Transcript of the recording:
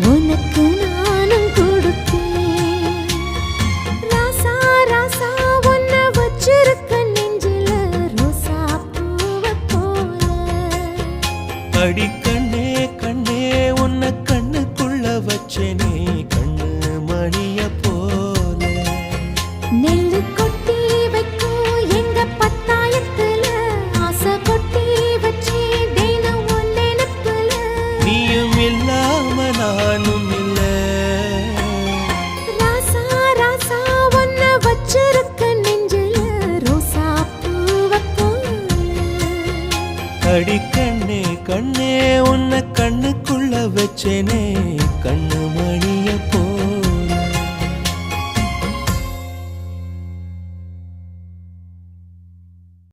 உனக்கு நானும் கொடுத்தேன். ராசா ராசா உன்னை வச்சிருக்க நெஞ்சில ரோசா பூவை போல. அடி கண்ணே கண்ணே உன்னை கண்ணுக்குள்ள வச்சேனே கண்ணு மணிய போல. நெல்லு கொட்டி வைக்கும் எங்க பத்தாயத்துல ஆசை கொட்டி வச்சே தினம் உன் நினைப்புல. நீயும் இல்லாம நானும் இல்ல. ராசா ராசா உன்னை வச்சிருக்க நெஞ்சில ரோசா பூவை போல. அடி கண்ணே கண்ணே உன்னை கண்ணுக்குள்ள வச்சேனே கண்ணு